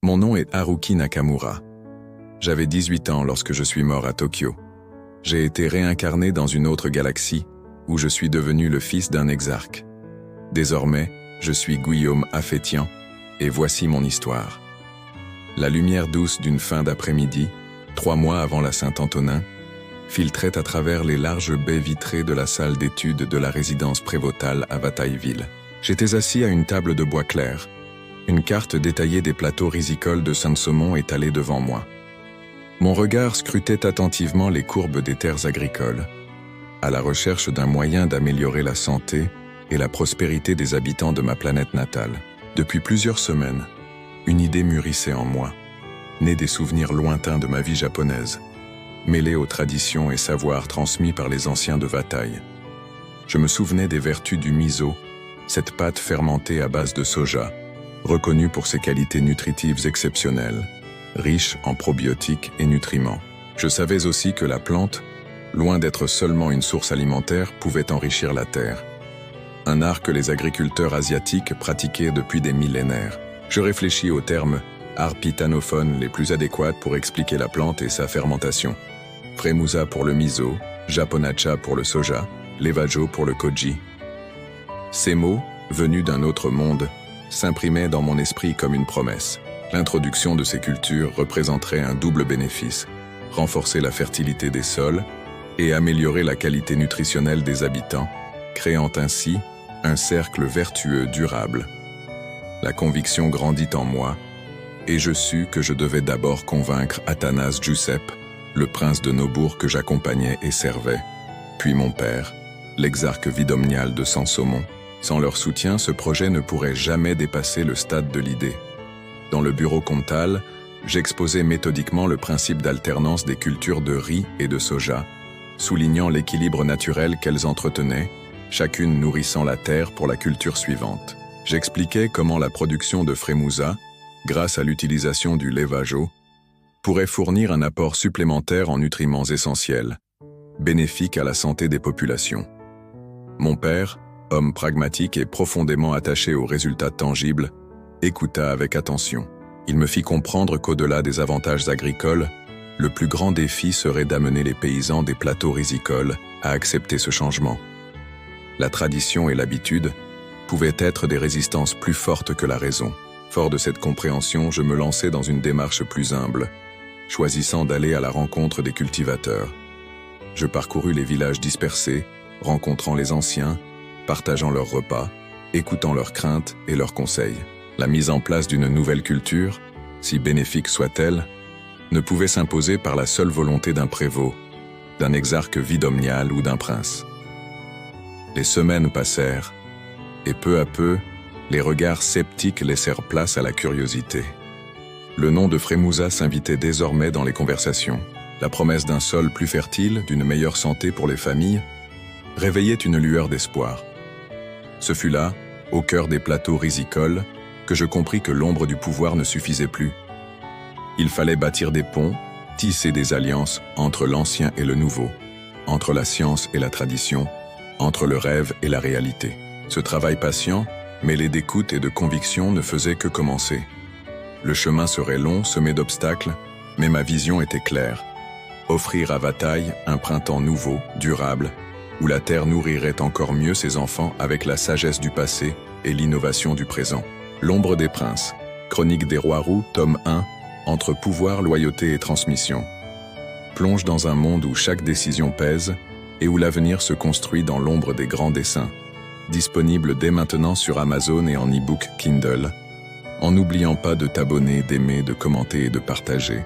Mon nom est Haruki Nakamura. J'avais 18 ans lorsque je suis mort à Tokyo. J'ai été réincarné dans une autre galaxie où je suis devenu le fils d'un exarque. Désormais, je suis Guillaume Affétian et voici mon histoire. La lumière douce d'une fin d'après-midi, 3 mois avant la Saint-Antonin, filtrait à travers les larges baies vitrées de la salle d'études de la résidence prévôtale à Vataïville. J'étais assis à une table de bois clair, une carte détaillée des plateaux rizicoles de Saint-Saumon étalée devant moi. Mon regard scrutait attentivement les courbes des terres agricoles, à la recherche d'un moyen d'améliorer la santé et la prospérité des habitants de ma planète natale. Depuis plusieurs semaines, une idée mûrissait en moi, née des souvenirs lointains de ma vie japonaise, mêlée aux traditions et savoirs transmis par les anciens de Vataï. Je me souvenais des vertus du miso, cette pâte fermentée à base de soja, reconnue pour ses qualités nutritives exceptionnelles, riche en probiotiques et nutriments. Je savais aussi que la plante, loin d'être seulement une source alimentaire, pouvait enrichir la terre. Un art que les agriculteurs asiatiques pratiquaient depuis des millénaires. Je réfléchis aux termes arpitanophones les plus adéquats pour expliquer la plante et sa fermentation. Fremusa pour le miso, japonacha pour le soja, levajo pour le koji. Ces mots, venus d'un autre monde, s'imprimaient dans mon esprit comme une promesse. L'introduction de ces cultures représenterait un double bénéfice: renforcer la fertilité des sols et améliorer la qualité nutritionnelle des habitants, créant ainsi un cercle vertueux durable. La conviction grandit en moi, et je sus que je devais d'abord convaincre Athanase Giuseppe, le prince de Nobourg que j'accompagnais et servais, puis mon père, l'exarque vidomnial de Saint-Saumon. Sans leur soutien, ce projet ne pourrait jamais dépasser le stade de l'idée. Dans le bureau comtal, j'exposais méthodiquement le principe d'alternance des cultures de riz et de soja, soulignant l'équilibre naturel qu'elles entretenaient, chacune nourrissant la terre pour la culture suivante. J'expliquais comment la production de Fremusa, grâce à l'utilisation du levajo, pourrait fournir un apport supplémentaire en nutriments essentiels, bénéfique à la santé des populations. Mon père, homme pragmatique et profondément attaché aux résultats tangibles, écouta avec attention. Il me fit comprendre qu'au-delà des avantages agricoles, le plus grand défi serait d'amener les paysans des plateaux rizicoles à accepter ce changement. La tradition et l'habitude pouvaient être des résistances plus fortes que la raison. Fort de cette compréhension, je me lançai dans une démarche plus humble, choisissant d'aller à la rencontre des cultivateurs. Je parcourus les villages dispersés, rencontrant les anciens, partageant leurs repas, écoutant leurs craintes et leurs conseils. La mise en place d'une nouvelle culture, si bénéfique soit-elle, ne pouvait s'imposer par la seule volonté d'un prévôt, d'un exarque vidomnial ou d'un prince. Les semaines passèrent, et peu à peu, les regards sceptiques laissèrent place à la curiosité. Le nom de Fremusa s'invitait désormais dans les conversations. La promesse d'un sol plus fertile, d'une meilleure santé pour les familles, réveillait une lueur d'espoir. Ce fut là, au cœur des plateaux rizicoles, que je compris que l'ombre du pouvoir ne suffisait plus. Il fallait bâtir des ponts, tisser des alliances entre l'ancien et le nouveau, entre la science et la tradition, entre le rêve et la réalité. Ce travail patient, mêlé d'écoute et de conviction, ne faisait que commencer. Le chemin serait long, semé d'obstacles, mais ma vision était claire. Offrir à Vataï un printemps nouveau, durable, où la terre nourrirait encore mieux ses enfants avec la sagesse du passé et l'innovation du présent. L'ombre des princes, Chronique des rois roux, tome 1, entre pouvoir, loyauté et transmission. Plonge dans un monde où chaque décision pèse et où l'avenir se construit dans l'ombre des grands dessins. Disponible dès maintenant sur Amazon et en e-book Kindle, en n'oubliant pas de t'abonner, d'aimer, de commenter et de partager.